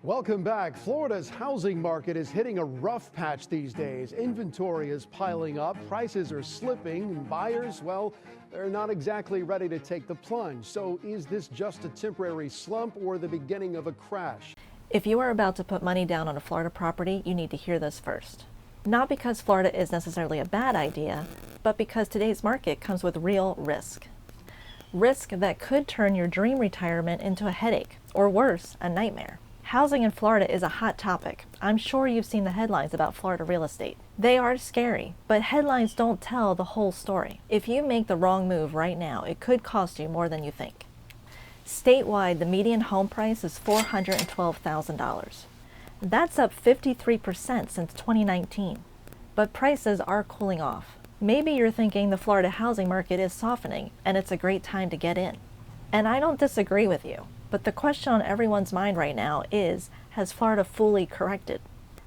Welcome back. Florida's housing market is hitting a rough patch these days. Inventory is piling up, prices are slipping, and buyers, well, they're not exactly ready to take the plunge. So is this just a temporary slump or the beginning of a crash? If you are about to put money down on a Florida property, you need to hear this first. Not because Florida is necessarily a bad idea, but because today's market comes with real risk. Risk that could turn your dream retirement into a headache, or worse, a nightmare. Housing in Florida is a hot topic. I'm sure you've seen the headlines about Florida real estate. They are scary, but headlines don't tell the whole story. If you make the wrong move right now, it could cost you more than you think. Statewide, the median home price is $412,000. That's up 53% since 2019. But prices are cooling off. Maybe you're thinking the Florida housing market is softening and it's a great time to get in. And I don't disagree with you. But the question on everyone's mind right now is, has Florida fully corrected?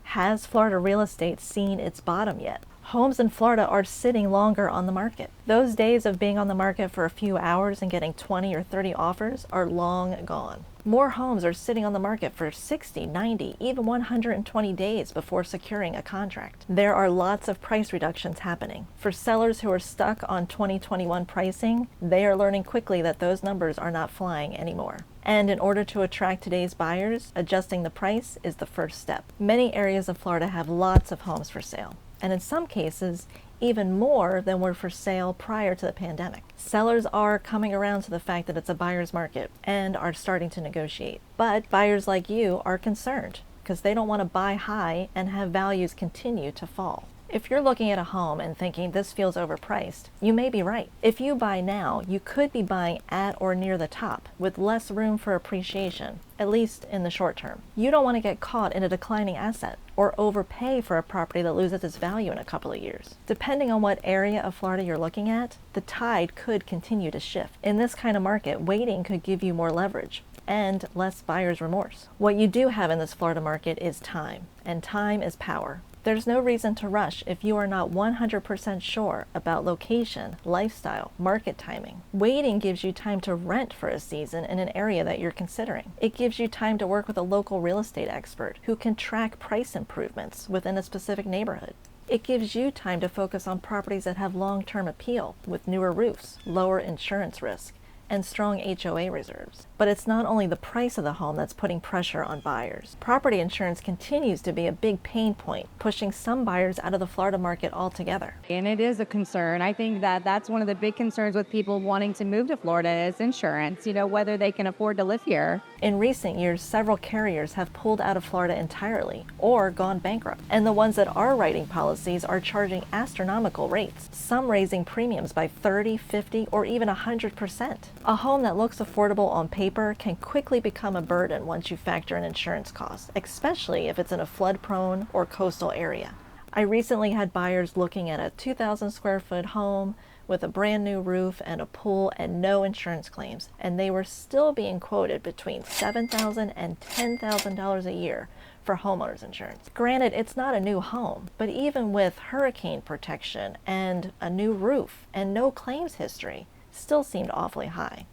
Has Florida real estate seen its bottom yet? Homes in Florida are sitting longer on the market. Those days of being on the market for a few hours and getting 20 or 30 offers are long gone. More homes are sitting on the market for 60, 90, even 120 days before securing a contract. There are lots of price reductions happening. For sellers who are stuck on 2021 pricing, they are learning quickly that those numbers are not flying anymore. And in order to attract today's buyers, adjusting the price is the first step. Many areas of Florida have lots of homes for sale, and in some cases, even more than were for sale prior to the pandemic. Sellers are coming around to the fact that it's a buyer's market and are starting to negotiate. But buyers like you are concerned because they don't want to buy high and have values continue to fall. If you're looking at a home and thinking this feels overpriced, you may be right. If you buy now, you could be buying at or near the top with less room for appreciation, at least in the short term. You don't want to get caught in a declining asset or overpay for a property that loses its value in a couple of years. Depending on what area of Florida you're looking at, the tide could continue to shift. In this kind of market, waiting could give you more leverage and less buyer's remorse. What you do have in this Florida market is time, and time is power. There's no reason to rush if you are not 100% sure about location, lifestyle, market timing. Waiting gives you time to rent for a season in an area that you're considering. It gives you time to work with a local real estate expert who can track price improvements within a specific neighborhood. It gives you time to focus on properties that have long-term appeal with newer roofs, lower insurance risk, and strong HOA reserves. But it's not only the price of the home that's putting pressure on buyers. Property insurance continues to be a big pain point, pushing some buyers out of the Florida market altogether. And it is a concern. I think that that's one of the big concerns with people wanting to move to Florida is insurance, whether they can afford to live here. In recent years, several carriers have pulled out of Florida entirely or gone bankrupt. And the ones that are writing policies are charging astronomical rates, some raising premiums by 30, 50, or even 100%. A home that looks affordable on paper can quickly become a burden once you factor in insurance costs, especially if it's in a flood-prone or coastal area. I recently had buyers looking at a 2,000 square foot home with a brand new roof and a pool and no insurance claims, and they were still being quoted between $7,000 and $10,000 a year for homeowners insurance. Granted, it's not a new home, but even with hurricane protection and a new roof and no claims history, still seemed awfully high.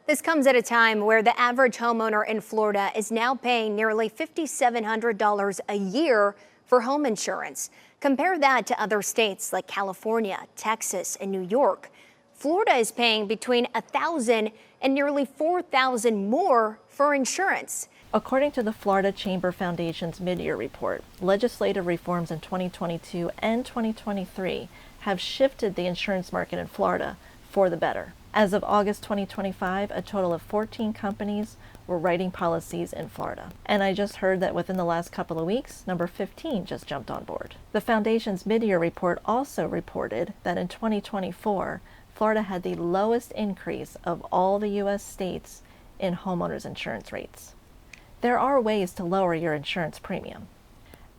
This comes at a time where the average homeowner in Florida is now paying nearly $5,700 a year for home insurance. Compare that to other states like California, Texas, and New York. Florida is paying between $1,000 and nearly $4,000 more for insurance. According to the Florida Chamber Foundation's mid-year report, legislative reforms in 2022 and 2023 have shifted the insurance market in Florida for the better. As of August 2025, a total of 14 companies were writing policies in Florida. And I just heard that within the last couple of weeks, number 15 just jumped on board. The Foundation's mid-year report also reported that in 2024, Florida had the lowest increase of all the U.S. states in homeowners insurance rates. There are ways to lower your insurance premium.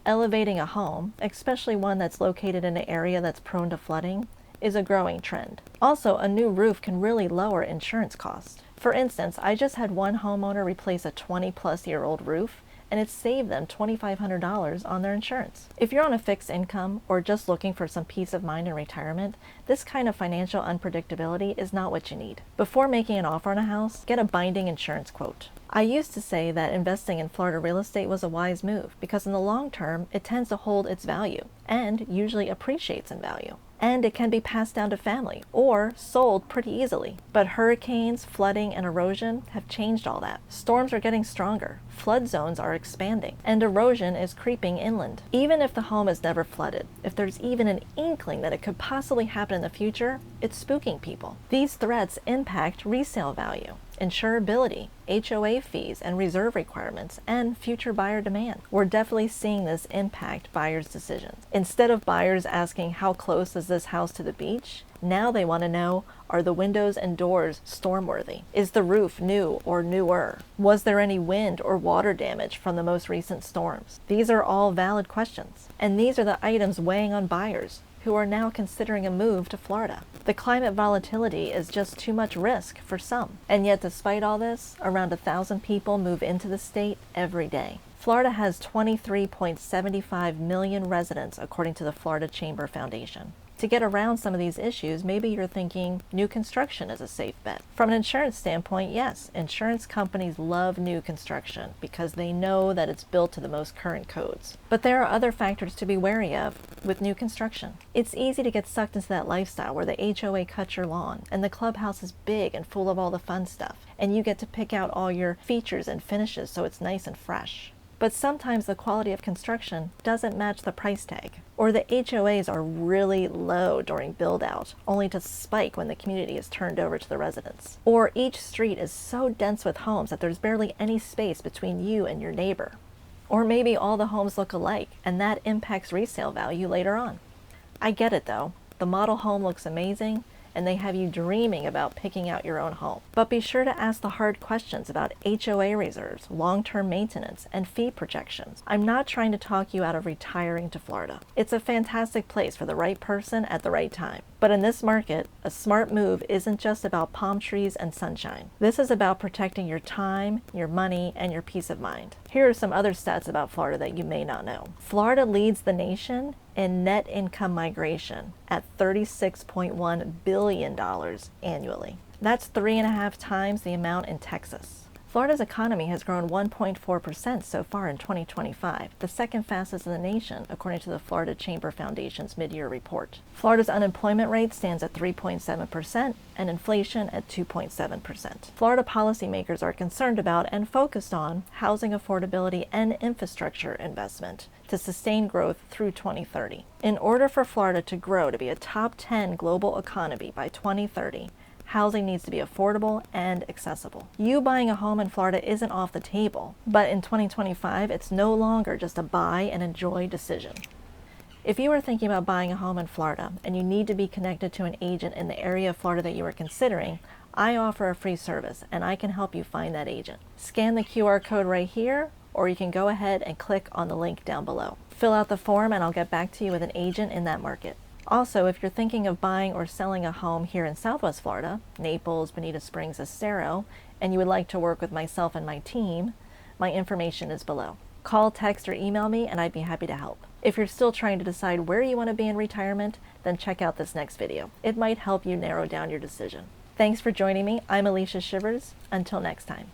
Elevating a home, especially one that's located in an area that's prone to flooding, is a growing trend. Also, a new roof can really lower insurance costs. For instance, I just had one homeowner replace a 20-plus-year-old roof, and it saved them $2,500 on their insurance. If you're on a fixed income or just looking for some peace of mind in retirement, this kind of financial unpredictability is not what you need. Before making an offer on a house, get a binding insurance quote. I used to say that investing in Florida real estate was a wise move because in the long term, it tends to hold its value and usually appreciates in value. And it can be passed down to family or sold pretty easily. But hurricanes, flooding, and erosion have changed all that. Storms are getting stronger, flood zones are expanding, and erosion is creeping inland. Even if the home is never flooded, if there's even an inkling that it could possibly happen in the future, it's spooking people. These threats impact resale value, insurability, HOA fees and reserve requirements, and future buyer demand. We're definitely seeing this impact buyers' decisions. Instead of buyers asking how close is this house to the beach, now they want to know, are the windows and doors storm-worthy? Is the roof new or newer? Was there any wind or water damage from the most recent storms? These are all valid questions, and these are the items weighing on buyers who are now considering a move to Florida. The climate volatility is just too much risk for some. And yet despite all this, around 1,000 people move into the state every day. Florida has 23.75 million residents according to the Florida Chamber Foundation. To get around some of these issues, maybe you're thinking new construction is a safe bet. From an insurance standpoint, yes, insurance companies love new construction because they know that it's built to the most current codes. But there are other factors to be wary of with new construction. It's easy to get sucked into that lifestyle where the HOA cuts your lawn and the clubhouse is big and full of all the fun stuff, and you get to pick out all your features and finishes so it's nice and fresh. But sometimes the quality of construction doesn't match the price tag, or the HOAs are really low during build-out, only to spike when the community is turned over to the residents. Or each street is so dense with homes that there's barely any space between you and your neighbor. Or maybe all the homes look alike, and that impacts resale value later on. I get it though. The model home looks amazing, and they have you dreaming about picking out your own home. But be sure to ask the hard questions about HOA reserves, long-term maintenance, and fee projections. I'm not trying to talk you out of retiring to Florida. It's a fantastic place for the right person at the right time. But in this market, a smart move isn't just about palm trees and sunshine. This is about protecting your time, your money, and your peace of mind. Here are some other stats about Florida that you may not know. Florida leads the nation in net income migration at $36.1 billion annually. That's 3.5 times the amount in Texas. Florida's economy has grown 1.4% so far in 2025, the second fastest in the nation, according to the Florida Chamber Foundation's mid-year report. Florida's unemployment rate stands at 3.7% and inflation at 2.7%. Florida policymakers are concerned about and focused on housing affordability and infrastructure investment to sustain growth through 2030. In order for Florida to grow to be a top 10 global economy by 2030, housing needs to be affordable and accessible. You buying a home in Florida isn't off the table, but in 2025, it's no longer just a buy and enjoy decision. If you are thinking about buying a home in Florida and you need to be connected to an agent in the area of Florida that you are considering, I offer a free service and I can help you find that agent. Scan the QR code right here, or you can go ahead and click on the link down below. Fill out the form and I'll get back to you with an agent in that market. Also, if you're thinking of buying or selling a home here in Southwest Florida, Naples, Bonita Springs, Estero, and you would like to work with myself and my team, my information is below. Call, text, or email me and I'd be happy to help. If you're still trying to decide where you want to be in retirement, then check out this next video. It might help you narrow down your decision. Thanks for joining me. I'm Alysia Shivers. Until next time.